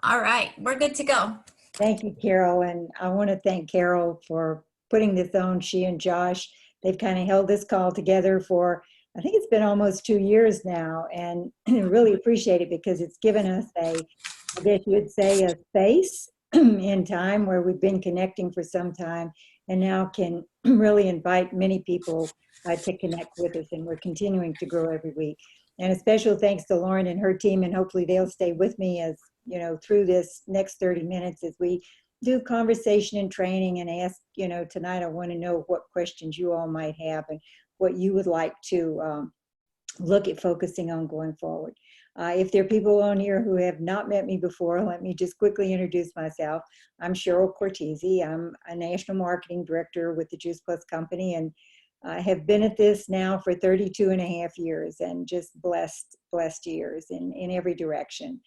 All right, we're good to go. Thank you, Carol. And I want to thank Carol for putting this on. She and Josh, they've kind of held this call together for, I think it's been almost 2 years now. And really appreciate it because it's given us I guess you would say, a space in time where we've been connecting for some time and now can really invite many people to connect with us. And we're continuing to grow every week. And a special thanks to Lauren and her team, and hopefully they'll stay with me as through this next 30 minutes as we do conversation and training and ask, tonight I want to know what questions you all might have and what you would like to look at focusing on going forward. If there are people on here who have not met me before, let me just quickly introduce myself. I'm Cheryl Cortese. I'm a national marketing director with the Juice Plus Company, and I have been at this now for 32 and a half years, and just blessed years in every direction.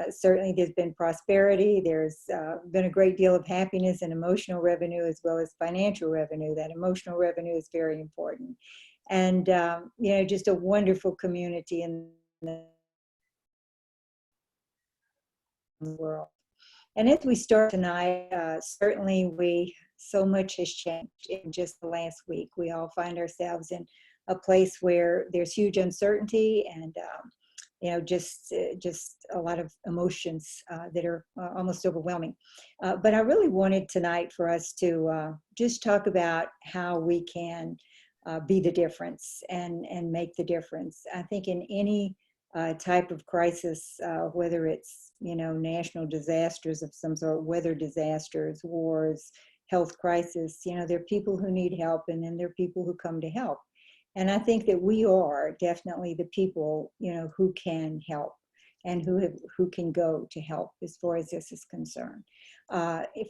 Certainly there's been prosperity. There's been a great deal of happiness and emotional revenue as well as financial revenue. That emotional revenue is very important. And, just a wonderful community in the world. And as we start tonight, certainly so much has changed in just the last week. We all find ourselves in a place where there's huge uncertainty and, just a lot of emotions that are almost overwhelming. But I really wanted tonight for us to just talk about how we can be the difference and make the difference. I think in any type of crisis, whether it's, national disasters of some sort, weather disasters, wars, health crisis, there are people who need help, and then there are people who come to help. And I think that we are definitely the people, who can help and who can go to help as far as this is concerned,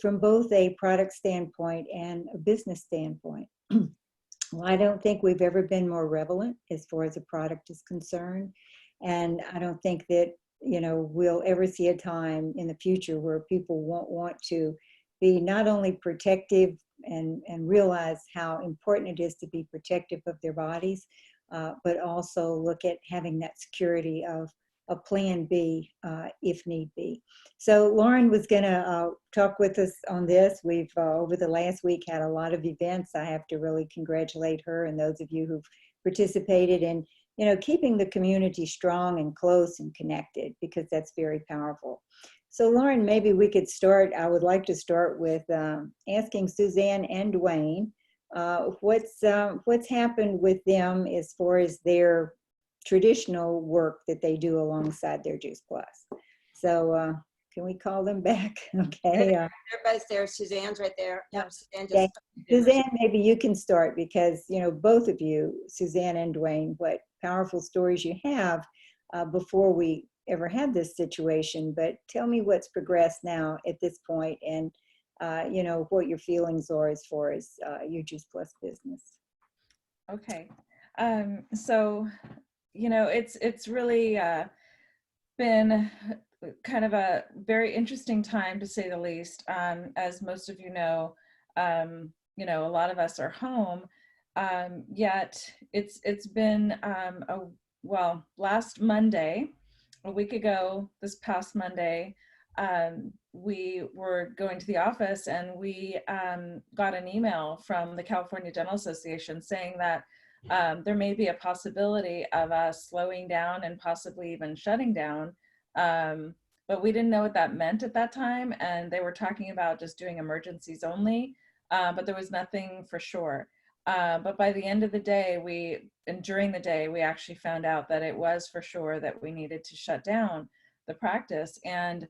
from both a product standpoint and a business standpoint. Well, I don't think we've ever been more relevant as far as a product is concerned. And I don't think that, we'll ever see a time in the future where people won't want to be not only protective and realize how important it is to be protective of their bodies, but also look at having that security of a plan B if need be. So Lauren was going to talk with us on this. We've over the last week had a lot of events. I have to really congratulate her and those of you who've participated in, keeping the community strong and close and connected, because that's very powerful. So Lauren, maybe we could start. I would like to start with asking Suzanne and Dwayne what's happened with them as far as their traditional work that they do alongside their Juice Plus. So can we call them back? Okay. Everybody's there. Suzanne's right there. Okay. Suzanne, maybe you can start because, both of you, Suzanne and Dwayne, what powerful stories you have before we ever had this situation. But tell me what's progressed now at this point and, what your feelings are as far as your Juice Plus business. Okay. So, it's really been kind of a very interesting time, to say the least. As most of you know, a lot of us are home, yet it's been last Monday, a week ago, this past Monday, we were going to the office and we got an email from the California Dental Association saying that there may be a possibility of us slowing down and possibly even shutting down. But we didn't know what that meant at that time. And they were talking about just doing emergencies only, but there was nothing for sure. But by the end of the day, during the day, we actually found out that it was for sure that we needed to shut down the practice. And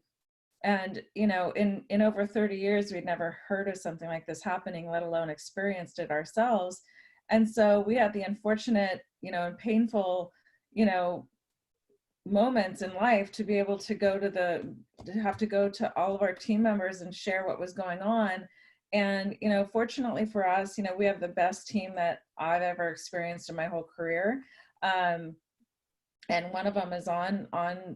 in over 30 years, we'd never heard of something like this happening, let alone experienced it ourselves. And so we had the unfortunate, and painful, moments in life to be able to have to go to all of our team members and share what was going on. And, fortunately for us, we have the best team that I've ever experienced in my whole career. And one of them is on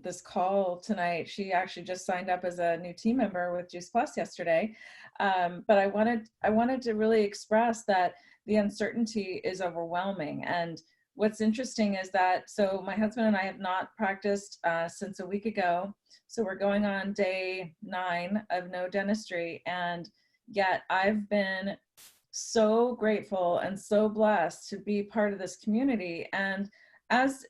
this call tonight. She actually just signed up as a new team member with Juice Plus yesterday. But I wanted to really express that the uncertainty is overwhelming. And what's interesting is that, so my husband and I have not practiced since a week ago. So we're going on day 9 of no dentistry. And yet I've been so grateful and so blessed to be part of this community. And as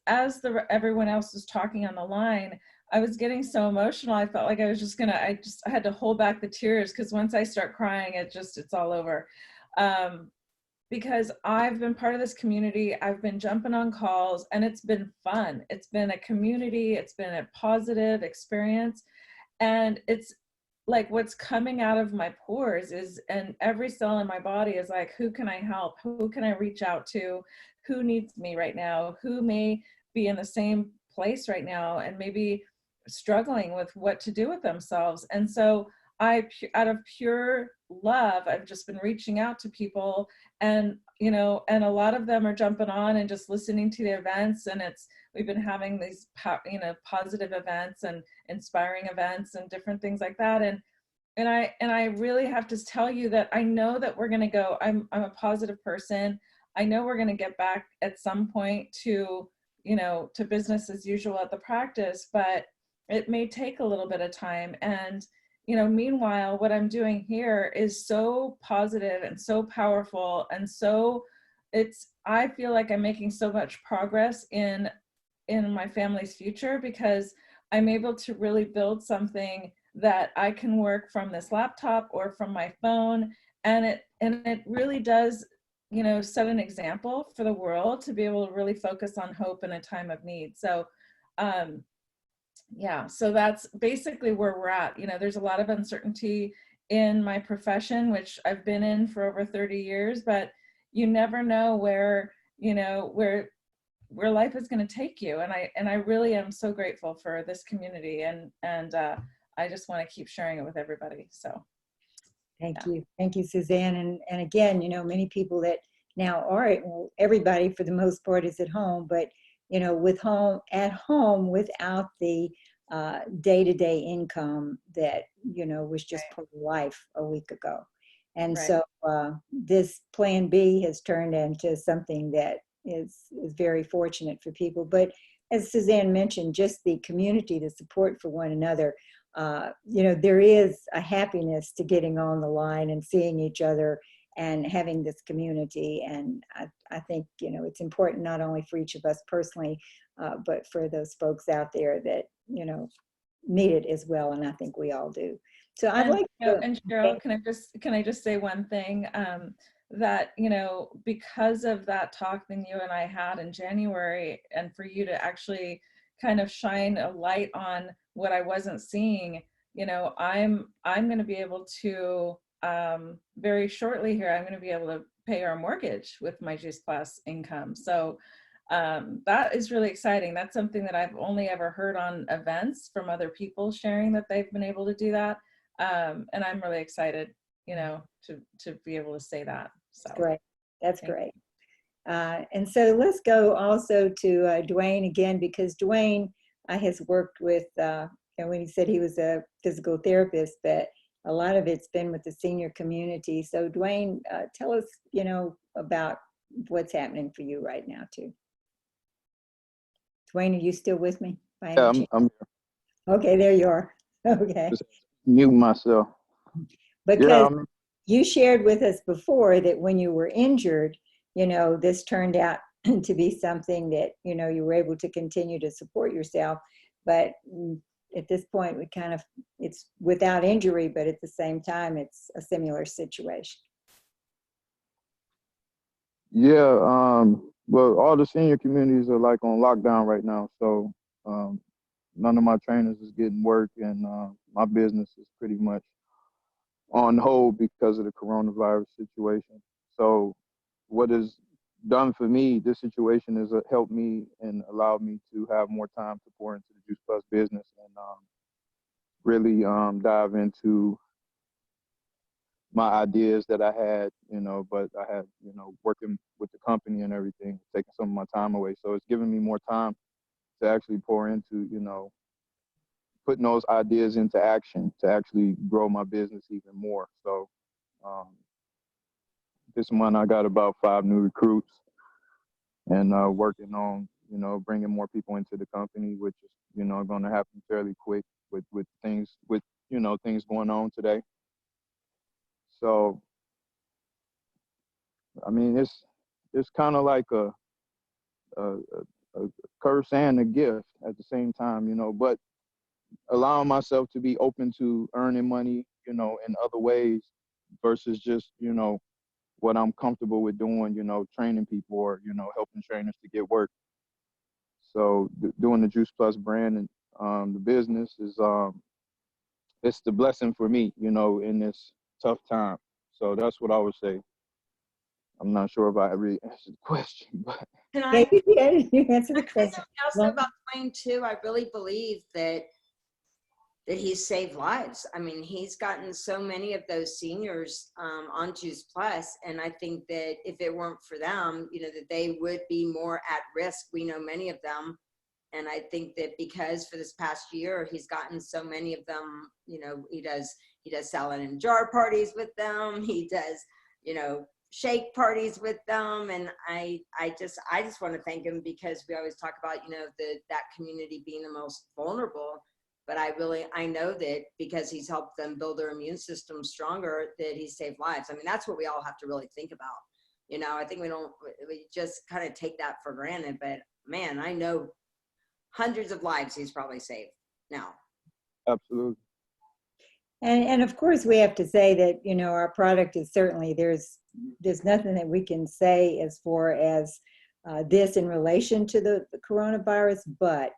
everyone else was talking on the line, I was getting so emotional. I felt like I was just gonna, I had to hold back the tears, because once I start crying, it's all over. Because I've been part of this community, I've been jumping on calls, and it's been fun. It's been a community, it's been a positive experience. And it's like what's coming out of my pores is, and every cell in my body is like, who can I help? Who can I reach out to? Who needs me right now? Who may be in the same place right now and maybe struggling with what to do with themselves? And so out of pure love, I've just been reaching out to people, and, you know, and a lot of them are jumping on and just listening to the events. And we've been having these, you know, positive events and inspiring events and different things like that. And I really have to tell you that I know that we're going to go, I'm a positive person. I know we're going to get back at some point to, you know, to business as usual at the practice, but it may take a little bit of time. And, you know, meanwhile, what I'm doing here is so positive and so powerful. And so I feel like I'm making so much progress in my family's future, because I'm able to really build something that I can work from this laptop or from my phone. And it really does, you know, set an example for the world to be able to really focus on hope in a time of need. So, yeah, so that's basically where we're at. You know, there's a lot of uncertainty in my profession, which I've been in for over 30 years, but you never know where, you know, where life is going to take you. And I really am so grateful for this community, and I just want to keep sharing it with everybody. So Thank yeah. you. Thank you, Suzanne. And again, you know, many people that now are, well, everybody for the most part is at home, but, you know, at home without the day-to-day income that, you know, was just part of life a week ago. And Right. so this plan B has turned into something that is very fortunate for people. But as Suzanne mentioned, just the community, the support for one another, you know, there is a happiness to getting on the line and seeing each other and having this community. And I think, you know, it's important not only for each of us personally, but for those folks out there that, you know, need it as well. And I think we all do. So I'd like to. And Cheryl, can I just say one thing? That, you know, because of that talk that you and I had in January, and for you to actually kind of shine a light on what I wasn't seeing, you know, I'm going to be able to very shortly here, I'm going to be able to pay our mortgage with my Juice Plus income. So that is really exciting. That's something that I've only ever heard on events from other people sharing that they've been able to do that. And I'm really excited, you know, to be able to say that. So great. That's great. And so let's go also to Dwayne again, because Dwayne has worked with, and when he said he was a physical therapist, but a lot of it's been with the senior community. So Dwayne, tell us, you know, about what's happening for you right now too. Dwayne, are you still with me? Yeah, I'm okay, there you are. Okay. just mute myself. Because Yeah, you shared with us before that when you were injured, you know, this turned out to be something that, you know, you were able to continue to support yourself. But at this point, it's without injury, but at the same time, it's a similar situation. yeah. Well, all the senior communities are like on lockdown right now, so none of my trainers is getting work, and my business is pretty much on hold because of the coronavirus situation. So what is done for me, this situation has helped me and allowed me to have more time to pour into the Juice Plus business and really dive into my ideas that I had, you know, but I had, you know, working with the company and everything, taking some of my time away. So it's given me more time to actually pour into, you know, putting those ideas into action to actually grow my business even more. So this month I got about 5 new recruits, and working on, you know, bringing more people into the company, which is, you know, going to happen fairly quick with things, with, you know, things going on today. So, I mean, it's kind of like a, a curse and a gift at the same time, you know, but allowing myself to be open to earning money, you know, in other ways versus just, you know, what I'm comfortable with doing, you know, training people or, you know, helping trainers to get work. So doing the Juice Plus brand and the business is it's the blessing for me, you know, in this tough time. So that's what I would say. I'm not sure if I really answered the question, but Can Yeah, I you did. You answered the say question. something else about Dwayne too? I really believe that he's saved lives. I mean, he's gotten so many of those seniors on Juice Plus, and I think that if it weren't for them, you know, that they would be more at risk. We know many of them, and I think that because for this past year, he's gotten so many of them. You know, he does salad and jar parties with them. He does, you know, shake parties with them, and I just want to thank him, because we always talk about, you know, that community being the most vulnerable. But I know that because he's helped them build their immune system stronger, that he's saved lives. I mean, that's what we all have to really think about. You know, I think we just kind of take that for granted. But man, I know hundreds of lives he's probably saved now. absolutely. And of course, we have to say that, you know, our product is certainly, there's nothing that we can say as far as this in relation to the coronavirus, but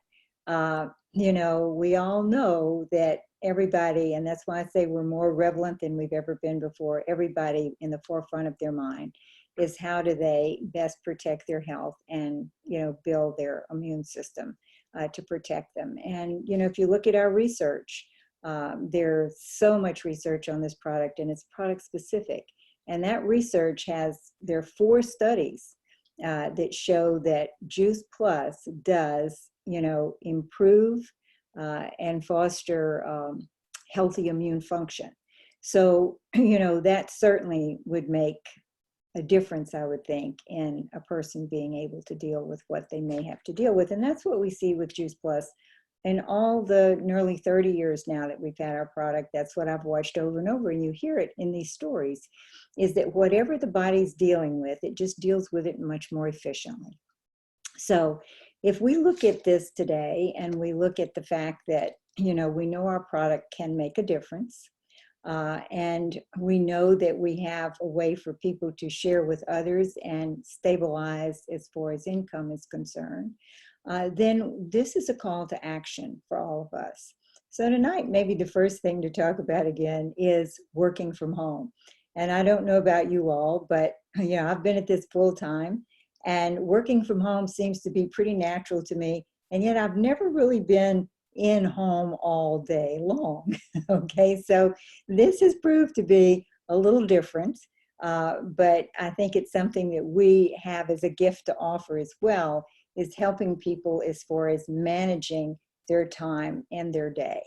you know, we all know that everybody, and that's why I say we're more relevant than we've ever been before, everybody in the forefront of their mind is how do they best protect their health and, you know, build their immune system to protect them. And, you know, if you look at our research, there's so much research on this product, and it's product specific. And that research there are 4 studies that show that Juice Plus does, you know, improve and foster healthy immune function. So, you know, that certainly would make a difference, I would think, in a person being able to deal with what they may have to deal with. And that's what we see with Juice Plus. In all the nearly 30 years now that we've had our product, that's what I've watched over and over, and you hear it in these stories, is that whatever the body's dealing with, it just deals with it much more efficiently. So if we look at this today and we look at the fact that, you know, we know our product can make a difference, and we know that we have a way for people to share with others and stabilize as far as income is concerned, then this is a call to action for all of us. So tonight, maybe the first thing to talk about again is working from home. And I don't know about you all, but you know, I've been at this full time, and working from home seems to be pretty natural to me. And yet I've never really been in home all day long. Okay, so this has proved to be a little different, but I think it's something that we have as a gift to offer as well, is helping people as far as managing their time and their day.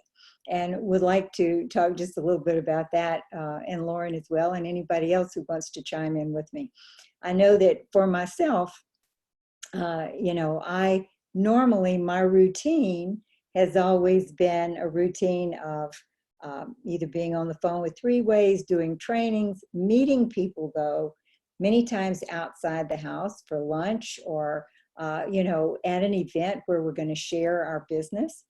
And would like to talk just a little bit about that, and Loren as well, and anybody else who wants to chime in with me. I know that for myself, you know, normally my routine has always been a routine of either being on the phone with 3-ways, doing trainings, meeting people though, many times outside the house for lunch, or you know, at an event where we're going to share our business,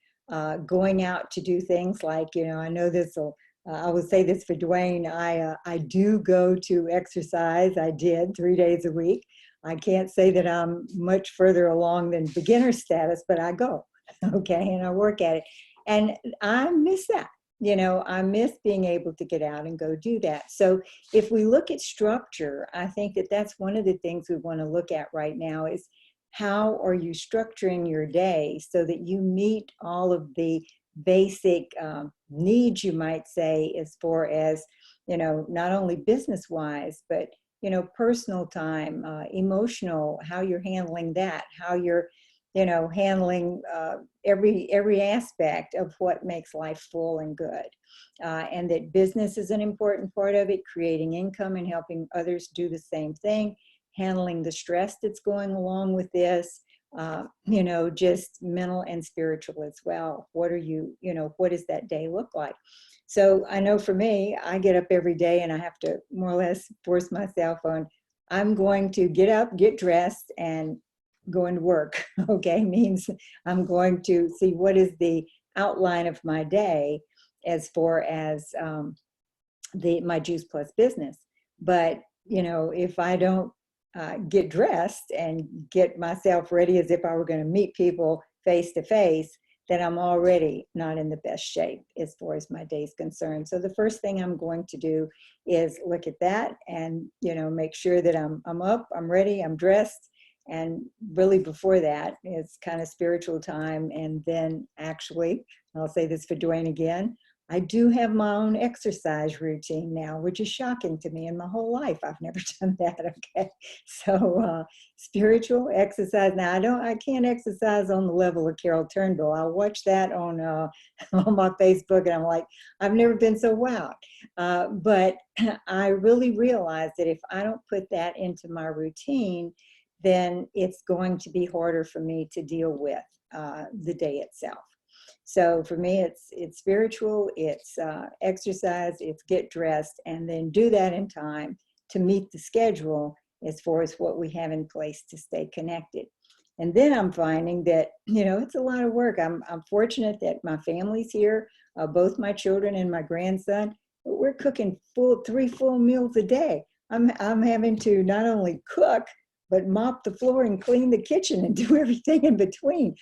going out to do things like, you know, I know this will, I will say this for Dwayne, I do go to exercise. I did 3 days a week. I can't say that I'm much further along than beginner status, but I go, okay, and I work at it. And I miss that. You know, I miss being able to get out and go do that. So if we look at structure, I think that that's one of the things we want to look at right now is how are you structuring your day so that you meet all of the basic needs, you might say, as far as, you know, not only business-wise, but, you know, personal time, emotional, how you're handling that, how you're, you know, handling every aspect of what makes life full and good. And that business is an important part of it, creating income and helping others do the same thing, handling the stress that's going along with this, you know, just mental and spiritual as well. What are you, you know, what does that day look like? So I know for me, I get up every day and I have to more or less force myself on, I'm going to get up, get dressed, and go into work. Okay, means I'm going to see what is the outline of my day as far as my Juice Plus business. But you know, if I don't get dressed and get myself ready as if I were going to meet people face to face, then I'm already not in the best shape as far as my day's concerned. So the first thing I'm going to do is look at that and, you know, make sure that I'm up, I'm ready, I'm dressed. And really before that, it's kind of spiritual time. And then actually, I'll say this for Dwayne again, I do have my own exercise routine now, which is shocking to me. In my whole life, I've never done that. Okay, so spiritual exercise. Now I can't exercise on the level of Carol Turnbull. I watch that on on my Facebook, and I'm like, I've never been so wowed. But I really realize that if I don't put that into my routine, then it's going to be harder for me to deal with the day itself. So for me, it's spiritual, it's exercise, it's get dressed, and then do that in time to meet the schedule as far as what we have in place to stay connected. And then I'm finding that, you know, it's a lot of work. I'm fortunate that my family's here, both my children and my grandson. We're cooking 3 full meals a day. I'm having to not only cook, but mop the floor and clean the kitchen and do everything in between.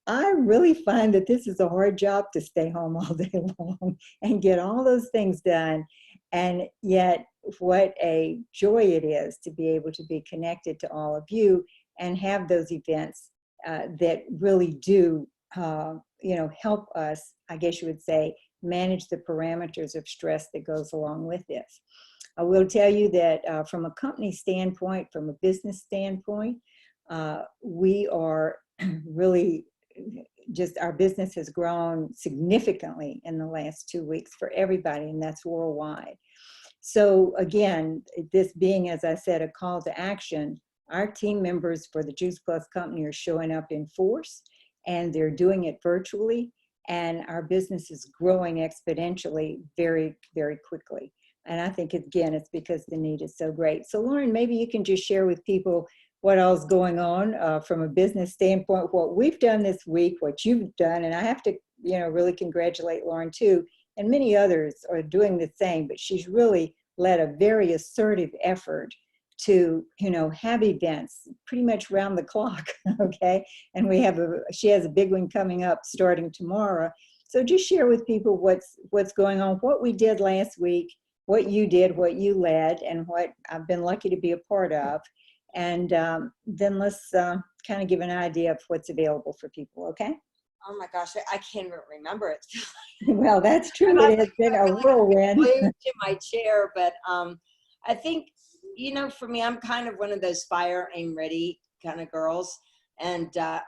I really find that this is a hard job to stay home all day long and get all those things done. And yet, what a joy it is to be able to be connected to all of you and have those events that really do, you know, help us, I guess you would say, manage the parameters of stress that goes along with this. I will tell you that from a company standpoint, from a business standpoint, we are really just, our business has grown significantly in the last 2 weeks for everybody, and that's worldwide. So again, this being, as I said, a call to action, our team members for the Juice Plus company are showing up in force, and they're doing it virtually, and our business is growing exponentially very, very quickly. And I think, again, it's because the need is so great. So Loren, maybe you can just share with people what else going on from a business standpoint, what we've done this week, what you've done. And I have to, you know, really congratulate Loren too. And many others are doing the same, but she's really led a very assertive effort to, you know, have events pretty much round the clock. Okay. And she has a big one coming up starting tomorrow. So just share with people what's going on, what we did last week, what you did, what you led, and what I've been lucky to be a part of. And then let's kind of give an idea of what's available for people, okay? Oh my gosh, I can't even remember it. Well, that's true. It has been a whirlwind. Glued to my chair, but I think, you know, for me, I'm kind of one of those fire, aim, ready kind of girls, and I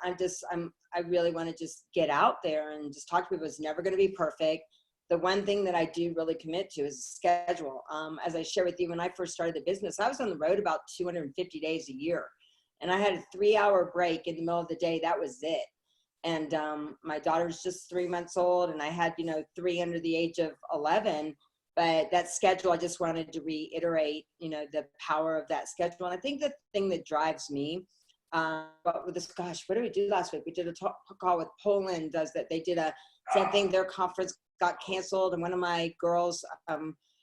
really want to just get out there and just talk to people. It's never going to be perfect. The one thing that I do really commit to is schedule. As I share with you, when I first started the business, I was on the road about 250 days a year. And I had a 3-hour break in the middle of the day. That was it. And my daughter's just 3 months old, and I had, you know, 3 under the age of 11. But that schedule, I just wanted to reiterate, you know, the power of that schedule. And I think the thing that drives me, but with this, gosh, what did we do last week? We did a call with Poland, does that. They did a same thing. Their conference got canceled, and one of my girls,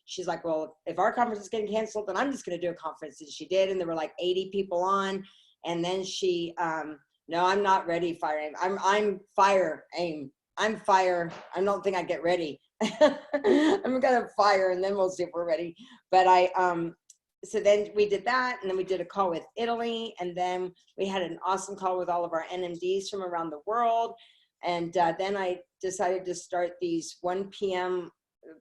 she's like, well, if our conference is getting canceled, then I'm just going to do a conference. And she did, and there were like 80 people on. And then she, no, I'm not ready, fire aim. I'm fire aim. I'm fire. I don't think I get ready. I'm gonna fire, and then we'll see if we're ready. But so then we did that, and then we did a call with Italy, and then we had an awesome call with all of our NMDs from around the world. And then I decided to start these 1 p.m.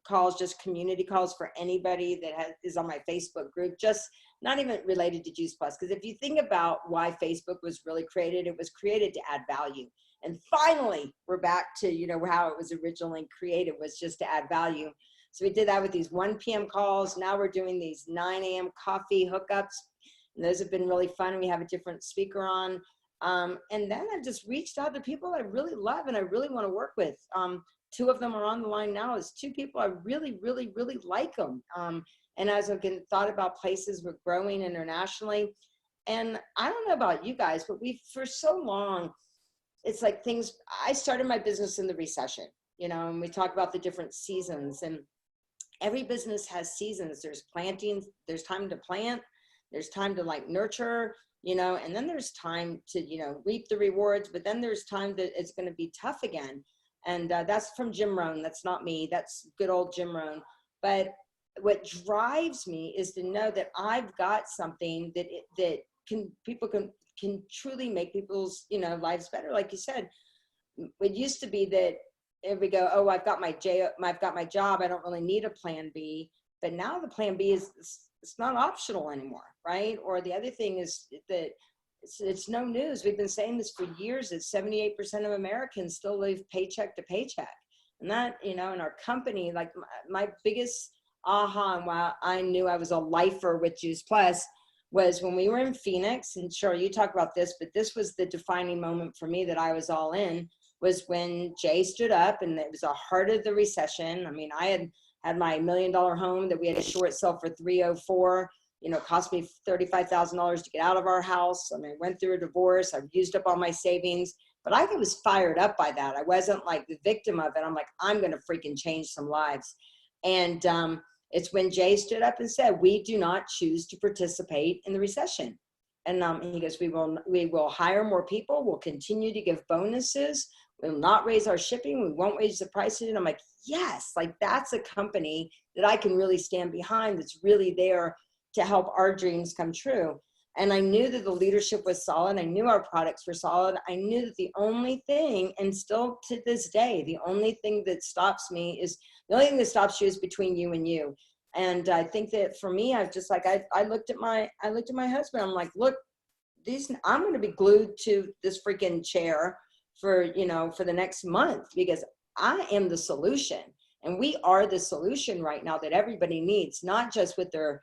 calls, just community calls for anybody that is on my Facebook group, just not even related to Juice Plus. Because if you think about why Facebook was really created, it was created to add value. And finally, we're back to, you know, how it was originally created, was just to add value. So we did that with these 1 p.m. calls. Now we're doing these 9 a.m. coffee hookups. And those have been really fun. We have a different speaker on. And then I just reached out to people I really love and I really want to work with. Two of them are on the line now. It's two people I really, really, really like them. And as I've thought about places we're growing internationally, and I don't know about you guys, but for so long, it's like I started my business in the recession, and we talk about the different seasons, and every business has seasons. There's planting, there's time to plant, there's time to like nurture, and then there's time to, reap the rewards, but then there's time that it's going to be tough again. And that's from Jim Rohn. That's not me. That's good old Jim Rohn. But what drives me is to know that I've got something that people can truly make people's, lives better. Like you said, it used to be that if we go, oh, I've got my job, I don't really need a plan B. But now the plan B it's not optional anymore, right? Or the other thing is that it's no news. We've been saying this for years, that 78% of Americans still live paycheck to paycheck. And that, in our company, like my biggest aha, and why I knew I was a lifer with Juice Plus, was when we were in Phoenix, and Cheryl, you talk about this, but this was the defining moment for me that I was all in, was when Jay stood up, and it was the heart of the recession. I mean, I had my $1 million home that we had to short sell for 304. Cost me $35,000 to get out of our house. I mean, I went through a divorce. I've used up all my savings, but I was fired up by that. I wasn't like the victim of it. I'm like, I'm going to freaking change some lives. And it's when Jay stood up and said, we do not choose to participate in the recession. And he goes, we will hire more people. We'll continue to give bonuses. We'll not raise our shipping. We won't raise the prices. And I'm like, yes, like that's a company that I can really stand behind. That's really there to help our dreams come true. And I knew that the leadership was solid. I knew our products were solid. I knew that the only thing, and still to this day, the only thing that stops you is between you and you. And I think that for me, I've just like, I looked at my husband. I'm like, look, I'm going to be glued to this freaking chair for the next month, because I am the solution. And we are the solution right now that everybody needs, not just with their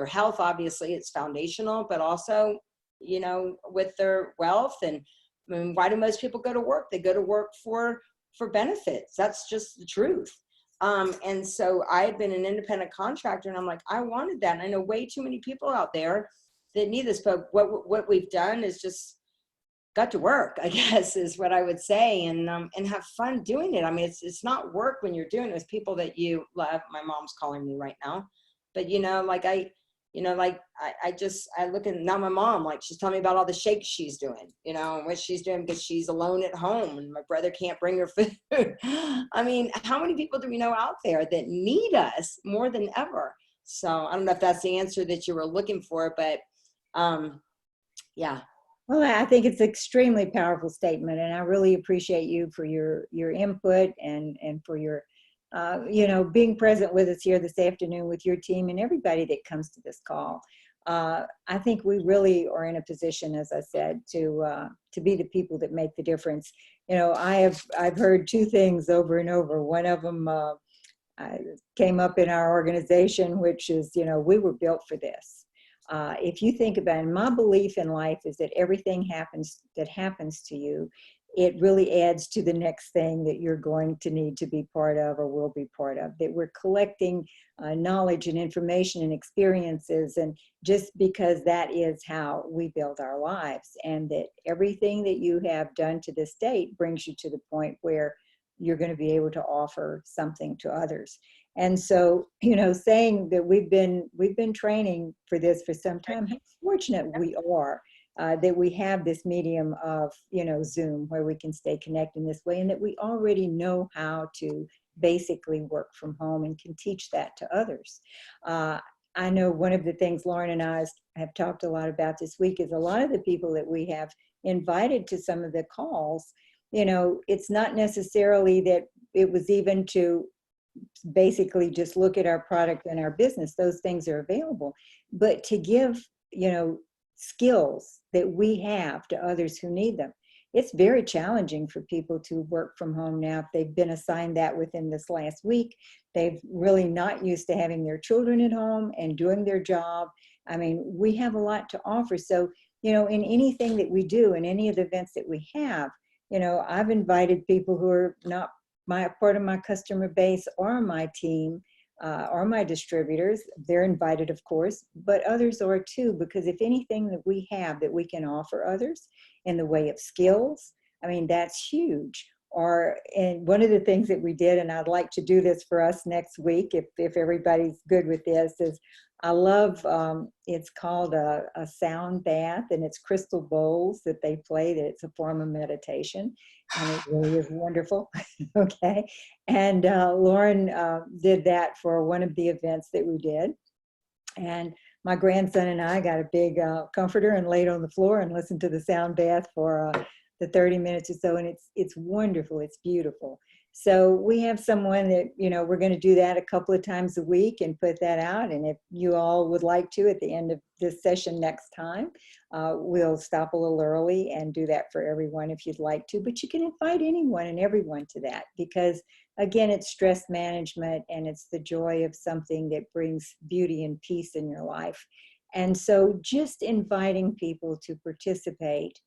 health, obviously it's foundational, but also, with their wealth. And I mean, why do most people go to work? They go to work for benefits. That's just the truth. And so I had been an independent contractor, and I'm like, I wanted that. And I know way too many people out there that need this, but what we've done is just got to work, I guess, is what I would say, and have fun doing it. I mean, it's not work when you're doing it with people that you love. My mom's calling me right now. But, I look at now my mom, like she's telling me about all the shakes she's doing, and what she's doing because she's alone at home and my brother can't bring her food. I mean, how many people do we know out there that need us more than ever? So I don't know if that's the answer that you were looking for, but yeah. Well, I think it's an extremely powerful statement, and I really appreciate you for your input and for your being present with us here this afternoon with your team and everybody that comes to this call. I think we really are in a position, as I said, to be the people that make the difference. I've heard two things over and over. One of them came up in our organization, which is, we were built for this. If you think about it, my belief in life is that everything that happens to you, it really adds to the next thing that you're going to need to be part of or will be part of, that we're collecting knowledge and information and experiences, and just because that is how we build our lives, and that everything that you have done to this date brings you to the point where you're going to be able to offer something to others. And so, saying that we've been training for this for some time, how fortunate we are that we have this medium of, Zoom, where we can stay connected in this way, and that we already know how to basically work from home and can teach that to others. I know one of the things Lauren and I have talked a lot about this week is a lot of the people that we have invited to some of the calls, it's not necessarily that it was even to basically just look at our product and our business. Those things are available, but to give, skills that we have to others who need them. It's very challenging for people to work from home now. If they've been assigned that within this last week, they've really not used to having their children at home and doing their job. I mean, we have a lot to offer. So, you know, in anything that we do, in any of the events that we have, you know, I've invited people who are not part of my customer base or my team or my distributors. They're invited, of course, but others are too, because if anything that we have that we can offer others in the way of skills, I mean, that's huge. And one of the things that we did, and I'd like to do this for us next week, if everybody's good with this, is I love, it's called a sound bath, and it's crystal bowls that they play, that it's a form of meditation, and it really is wonderful. Okay. And Lauren did that for one of the events that we did. And my grandson and I got a big comforter and laid on the floor and listened to the sound bath for the 30 minutes or so, and it's wonderful. It's beautiful. So we have someone that, you know, we're going to do that a couple of times a week and put that out. And if you all would like to, at the end of this session next time, we'll stop a little early and do that for everyone if you'd like to. But you can invite anyone and everyone to that, because again, it's stress management, and it's the joy of something that brings beauty and peace in your life. And so just inviting people to participate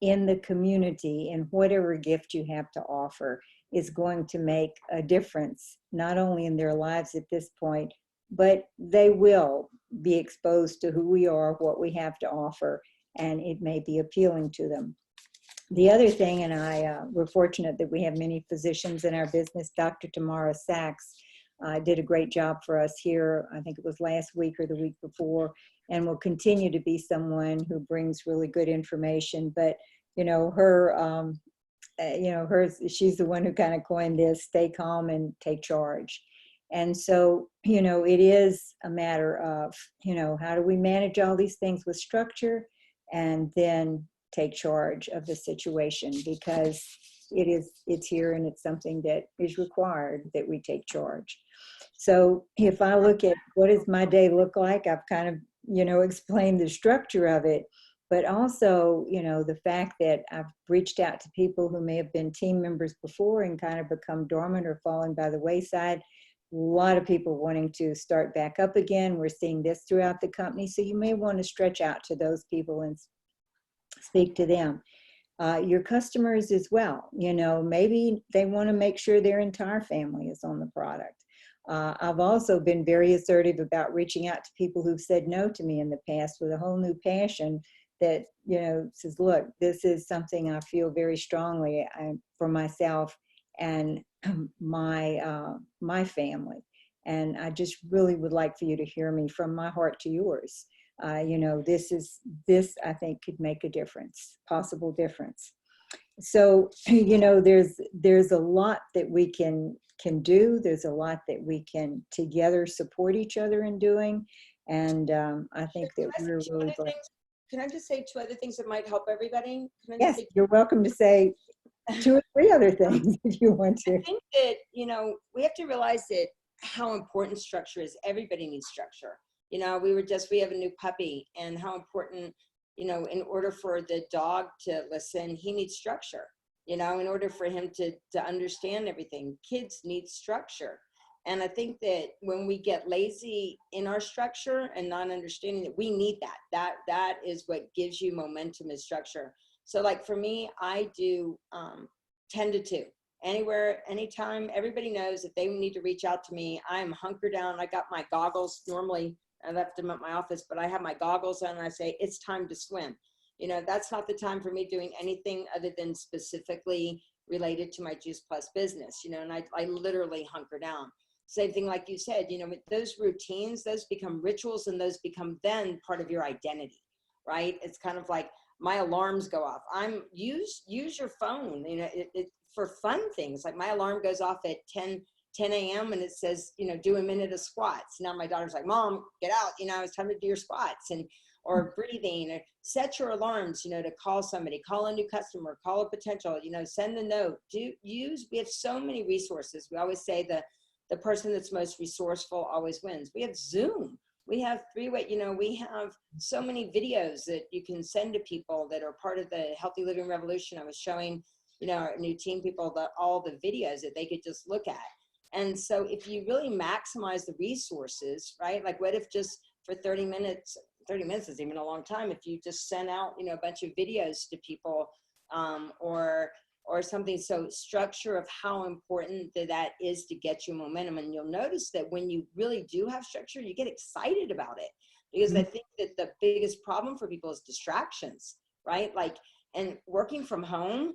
in the community in whatever gift you have to offer is going to make a difference, not only in their lives at this point, but they will be exposed to who we are, what we have to offer, and it may be appealing to them. The other thing, and we're fortunate that we have many physicians in our business. Dr. Tamara Sachs did a great job for us here. I think it was last week or the week before, and will continue to be someone who brings really good information. But you know, she's the one who kind of coined this: stay calm and take charge. And so, you know, it is a matter of, you know, how do we manage all these things with structure, and then take charge of the situation, because it's here and it's something that is required that we take charge. So if I look at what does my day look like, I've kind of, you know, explained the structure of it, but also, you know, the fact that I've reached out to people who may have been team members before and kind of become dormant or fallen by the wayside. A lot of people wanting to start back up again. We're seeing this throughout the company. So you may want to stretch out to those people and speak to them. Your customers as well, you know, maybe they want to make sure their entire family is on the product. I've also been very assertive about reaching out to people who've said no to me in the past with a whole new passion that, you know, says, look, this is something I feel very strongly for myself and my family. And I just really would like for you to hear me from my heart to yours. You know, this I think could make a difference, possible difference. So, you know, there's a lot that we can do. There's a lot that we can together support each other in doing. And I think that we're really blessed. Can I just say two other things that might help everybody? Yes, you're welcome to say 2 or 3 other things if you want to. I think that, you know, we have to realize that how important structure is. Everybody needs structure. You know, we have a new puppy, and how important, you know, in order for the dog to listen, he needs structure. You know, in order for him to understand everything, kids need structure. And I think that when we get lazy in our structure and not understanding that we need that is what gives you momentum is structure. So like for me, I do 10 to 2. Anywhere, anytime. Everybody knows if they need to reach out to me, I'm hunkered down. I got my goggles. Normally I left them at my office, but I have my goggles on and I say, it's time to swim. You know, that's not the time for me doing anything other than specifically related to my Juice Plus business, you know, and I literally hunker down. Same thing like you said, you know, with those routines, those become rituals, and those become then part of your identity, right? It's kind of like my alarms go off. Use your phone, you know, for fun things. Like my alarm goes off at 10 a.m. and it says, you know, do a minute of squats. Now my daughter's like, Mom, get out, you know, it's time to do your squats, or breathing, or set your alarms, you know, to call somebody, call a new customer, call a potential, you know, send a note, we have so many resources. We always say the person that's most resourceful always wins. We have Zoom. We have 3-way, you know, we have so many videos that you can send to people that are part of the Healthy Living Revolution. I was showing, you know, our new team people all the videos that they could just look at. And so if you really maximize the resources, right? Like what if just for 30 minutes, 30 minutes isn't even a long time. If you just send out, you know, a bunch of videos to people, or something. So structure of how important that is to get you momentum. And you'll notice that when you really do have structure, you get excited about it, because I think that the biggest problem for people is distractions, right? Like, and working from home,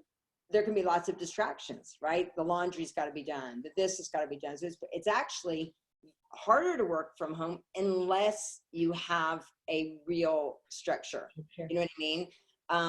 there can be lots of distractions, right? The laundry's got to be done, that this has got to be done. So it's actually harder to work from home unless you have a real structure. You know what I mean?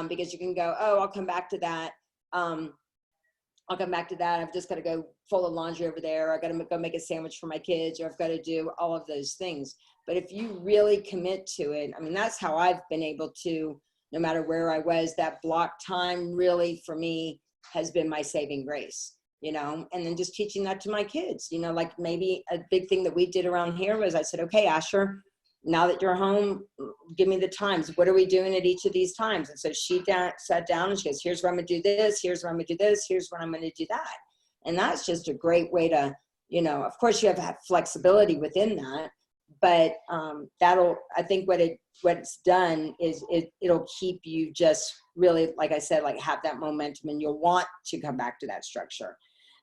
Because you can go, oh, I'll come back to that. I'll come back to that. I've just got to go fold the laundry over there. I got to go make a sandwich for my kids, or I've got to do all of those things. But if you really commit to it, I mean, that's how I've been able to, no matter where I was, that block time really for me has been my saving grace, you know. And then just teaching that to my kids, you know, like maybe a big thing that we did around here was I said, okay, Asher, now that you're home, give me the times. What are we doing at each of these times? And so she sat down and she goes, here's where I'm going to do this. Here's where I'm going to do this. Here's where I'm going to do that. And that's just a great way to, you know, of course you have to have flexibility within that, but I think what it's done is it'll keep you just really, like I said, like have that momentum, and you'll want to come back to that structure.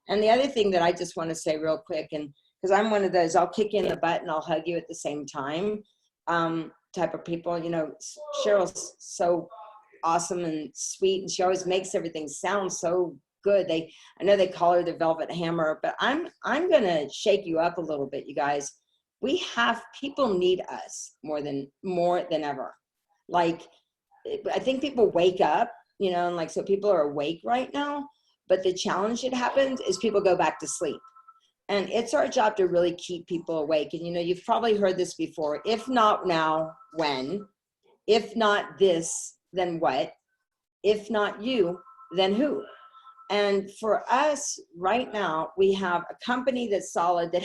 And the other thing that I just want to say real quick, and because I'm one of those, I'll kick you in the butt and I'll hug you at the same time type of people. You know, Cheryl's so awesome and sweet, and she always makes everything sound so good. I know they call her the Velvet Hammer, but I'm gonna shake you up a little bit, you guys. People need us more than ever. Like, I think people wake up, you know, and like, so people are awake right now, but the challenge that happens is people go back to sleep. And it's our job to really keep people awake. And, you know, you've probably heard this before. If not now, when? If not this, then what? If not you, then who? And for us right now, we have a company that's solid, that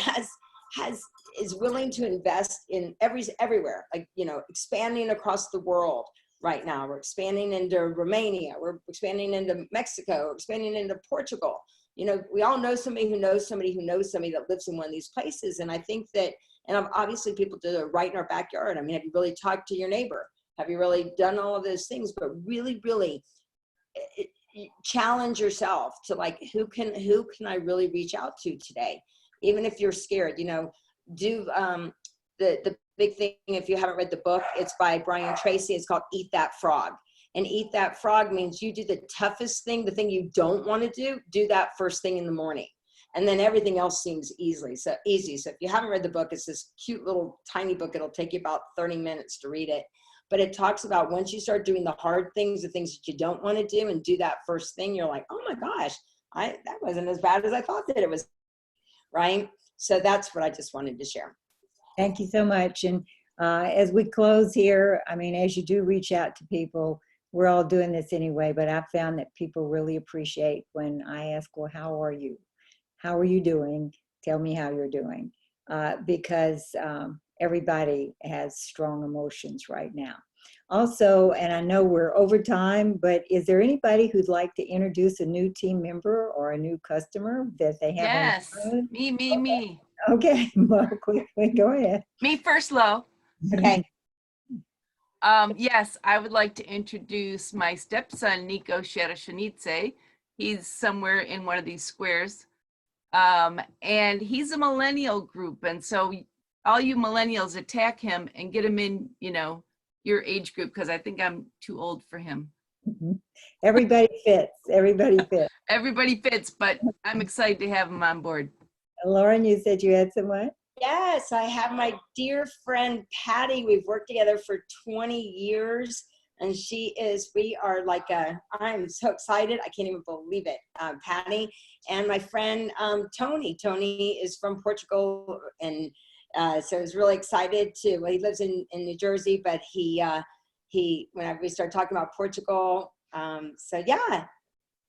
is willing to invest in everywhere, like, you know, expanding across the world right now. We're expanding into Romania. We're expanding into Mexico. We're expanding into Portugal. You know, we all know somebody who knows somebody who knows somebody that lives in one of these places. And I think that, and obviously people do it right in our backyard. I mean, have you really talked to your neighbor? Have you really done all of those things? But really, really challenge yourself to, like, who can I really reach out to today? Even if you're scared, you know, do the big thing, if you haven't read the book, it's by Brian Tracy. It's called Eat That Frog. And eat that frog means you do the toughest thing, the thing you don't want to do that first thing in the morning. And then everything else seems easy. So if you haven't read the book, it's this cute little tiny book. It'll take you about 30 minutes to read it. But it talks about once you start doing the hard things, the things that you don't want to do, and do that first thing, you're like, oh my gosh, that wasn't as bad as I thought that it was, right? So that's what I just wanted to share. Thank you so much. And as we close here, I mean, as you do reach out to people, we're all doing this anyway, but I've found that people really appreciate when I ask, well, how are you? How are you doing? Tell me how you're doing. Because everybody has strong emotions right now. Also, and I know we're over time, but is there anybody who'd like to introduce a new team member or a new customer that they have? Yes, me. Okay, well, quickly, go ahead. Me first, Lo. Okay. Yes, I would like to introduce my stepson, Nico Sherashanidze. He's somewhere in one of these squares. And he's a millennial group. And so all you millennials, attack him and get him in, you know, your age group, because I think I'm too old for him. Mm-hmm. Everybody fits. Everybody fits. Everybody fits, but I'm excited to have him on board. Lauren, you said you had someone? Yes, I have my dear friend, Patty. We've worked together for 20 years, and we are like I'm so excited. I can't even believe it. Patty and my friend, Tony. Tony is from Portugal, and so I was really excited he lives in New Jersey, but whenever we started talking about Portugal, so yeah.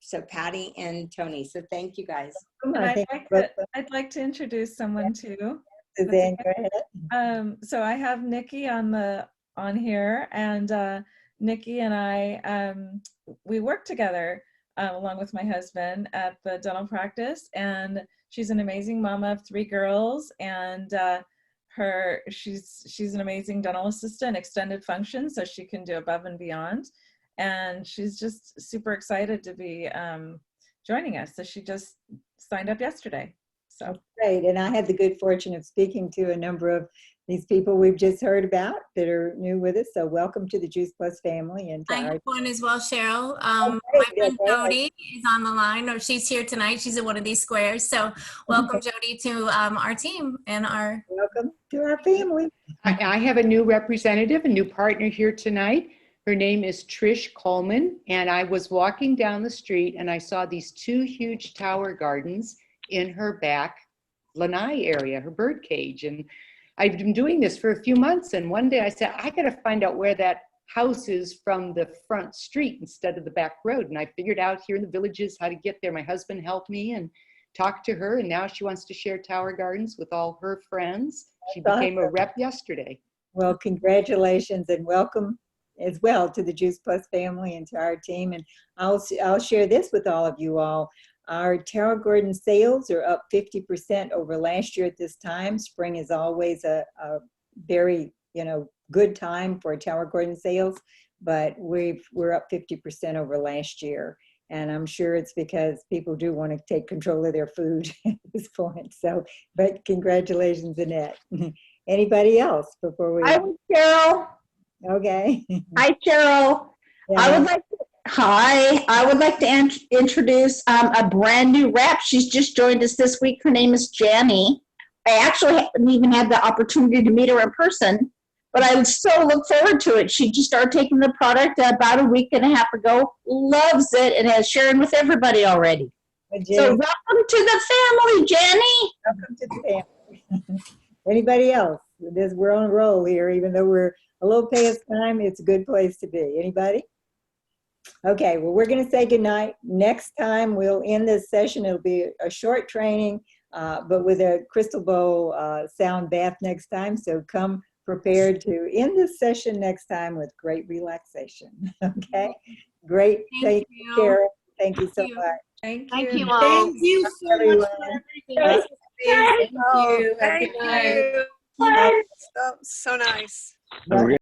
So Patty and Tony. So thank you guys. I'd like to introduce someone too. Suzanne, go ahead. So I have Nikki on here, and Nikki and I, we work together along with my husband at the dental practice, and she's an amazing mama of 3 girls, and she's an amazing dental assistant, extended function, so she can do above and beyond. And she's just super excited to be joining us. So she just signed up yesterday. So great. And I had the good fortune of speaking to a number of these people we've just heard about that are new with us. So welcome to the Juice Plus family. And I have one as well, Cheryl. great. My friend Okay. Jody is on the line, or she's here tonight. She's in one of these squares. So welcome, Jody, to our team and our. Welcome to our family. I have a new representative, a new partner here tonight. Her name is Trish Coleman, and I was walking down the street and I saw these 2 huge tower gardens in her back lanai area, her bird cage. And I've been doing this for a few months, and one day I said, I got to find out where that house is from the front street instead of the back road. And I figured out here in the Villages how to get there. My husband helped me and talked to her, and now she wants to share tower gardens with all her friends. She became a rep yesterday. Well, congratulations and welcome as well to the Juice Plus family and to our team. And I'll share this with all of you all. Our tower garden sales are up 50% over last year at this time. Spring is always a very, good time for tower garden sales, but we're up 50% over last year. And I'm sure it's because people do want to take control of their food at this point. So, but congratulations, Annette. Anybody else before we? Hi, Cheryl. Okay. Hi, Cheryl. Yeah. I would like to introduce a brand new rep. She's just joined us this week. Her name is Janny. I actually haven't even had the opportunity to meet her in person, but I so look forward to it. She just started taking the product about a week and a half ago, loves it, and has shared with everybody already. So welcome to the family, Janny. Welcome to the family. Anybody else? We're on a roll here, even though we're a little past time. It's a good place to be. Anybody? Okay, well, we're going to say goodnight. Next time we'll end this session. It'll be a short training, but with a crystal bowl sound bath next time. So come prepared to end this session next time with great relaxation. Okay, great. Thank you, Cheryl. Thank you so much. thank Thank you. you all. Thank you so much Everyone. for everything. Thank you. Have a Thank good night. you. So nice. Bye.